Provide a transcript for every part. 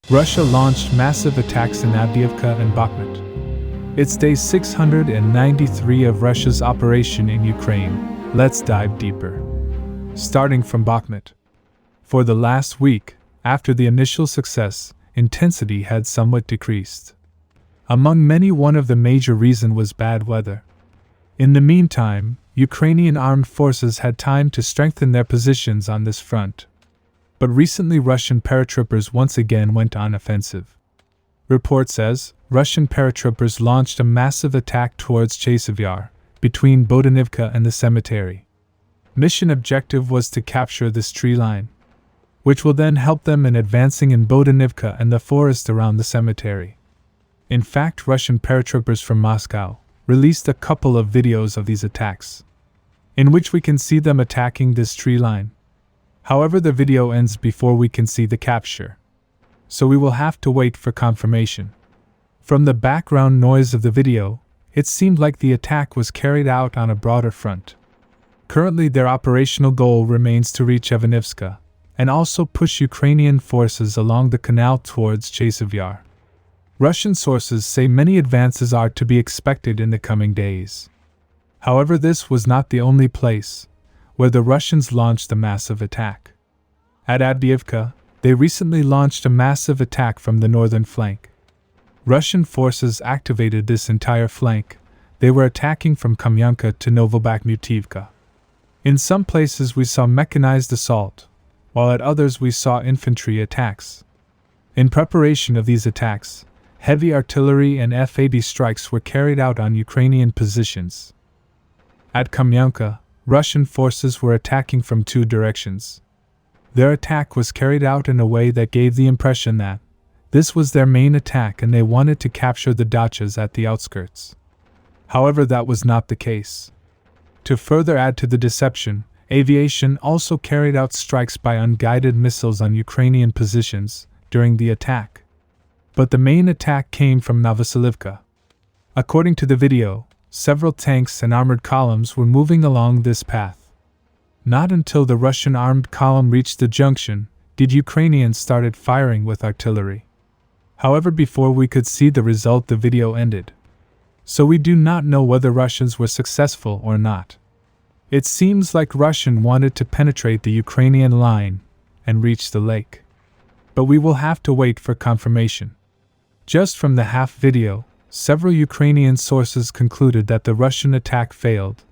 Russia launched massive attacks in Avdiivka and Bakhmut. It's day 693 of Russia's operation in Ukraine. Let's dive deeper. Starting from Bakhmut. For the last week, after the initial success, intensity had somewhat decreased. Among many, one of the major reasons was bad weather. In the meantime, Ukrainian armed forces had time to strengthen their positions on this front. But recently Russian paratroopers once again went on offensive. Report says, Russian paratroopers launched a massive attack towards Suriyak, between Boyanivka and the cemetery. Mission objective was to capture this tree line, which will then help them in advancing in Boyanivka and the forest around the cemetery. In fact, Russian paratroopers from Moscow released a couple of videos of these attacks, in which we can see them attacking this tree line. However, the video ends before we can see the capture, so we will have to wait for confirmation. From the background noise of the video, it seemed like the attack was carried out on a broader front. Currently, their operational goal remains to reach Avdiivka, and also push Ukrainian forces along the canal towards Suriyak. Russian sources say many advances are to be expected in the coming days. However, this was not the only place where the Russians launched a massive attack. At Avdiivka, they recently launched a massive attack from the northern flank. Russian forces activated this entire flank. They were attacking from Maryinka to Novomykhailivka. In some places we saw mechanized assault, while at others we saw infantry attacks. In preparation of these attacks, heavy artillery and F-80 strikes were carried out on Ukrainian positions. At Maryinka, Russian forces were attacking from two directions. Their attack was carried out in a way that gave the impression that this was their main attack and they wanted to capture the dachas at the outskirts. However, that was not the case. To further add to the deception, aviation also carried out strikes by unguided missiles on Ukrainian positions during the attack. But the main attack came from Novomykhailivka. According to the video, several tanks and armored columns were moving along this path. Not until the Russian armed column reached the junction did Ukrainians started firing with artillery. However, before we could see the result, the video ended. So we do not know whether Russians were successful or not. It seems like Russian wanted to penetrate the Ukrainian line and reach the lake. But we will have to wait for confirmation. Just from the half video, several Ukrainian sources concluded that the Russian attack failed,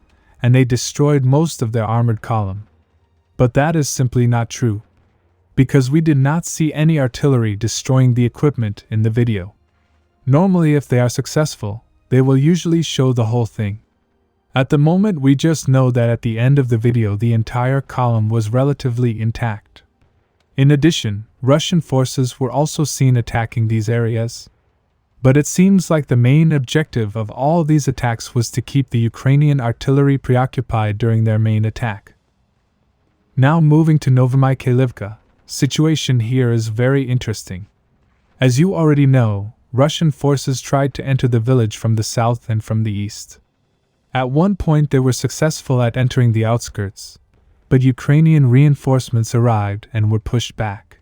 and they destroyed most of their armored column. But that is simply not true, because we did not see any artillery destroying the equipment in the video. Normally, if they are successful, they will usually show the whole thing. At the moment, we just know that at the end of the video the entire column was relatively intact. In addition, Russian forces were also seen attacking these areas. But it seems like the main objective of all these attacks was to keep the Ukrainian artillery preoccupied during their main attack. Now moving to Novomykhailivka, situation here is very interesting. As you already know, Russian forces tried to enter the village from the south and from the east. At one point they were successful at entering the outskirts, but Ukrainian reinforcements arrived and were pushed back.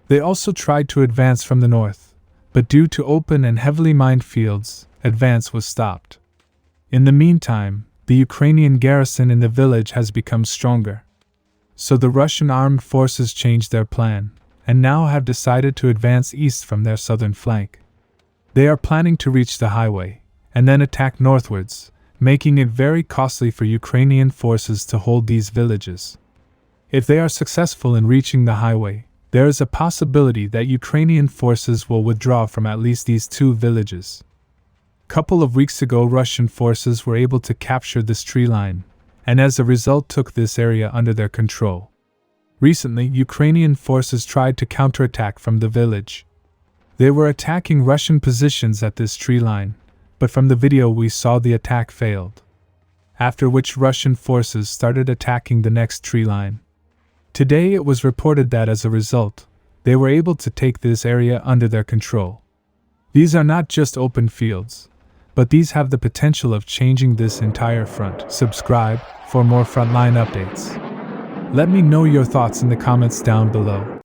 They also tried to advance from the north, but due to open and heavily mined fields, advance was stopped. In the meantime, the Ukrainian garrison in the village has become stronger. So the Russian armed forces changed their plan, and now have decided to advance east from their southern flank. They are planning to reach the highway, and then attack northwards, making it very costly for Ukrainian forces to hold these villages. If they are successful in reaching the highway, there is a possibility that Ukrainian forces will withdraw from at least these two villages. Couple of weeks ago, Russian forces were able to capture this tree line, and as a result took this area under their control. Recently, Ukrainian forces tried to counterattack from the village. They were attacking Russian positions at this tree line, but from the video we saw the attack failed. After which Russian forces started attacking the next tree line. Today it was reported that as a result, they were able to take this area under their control. These are not just open fields, but these have the potential of changing this entire front. Subscribe for more frontline updates. Let me know your thoughts in the comments down below.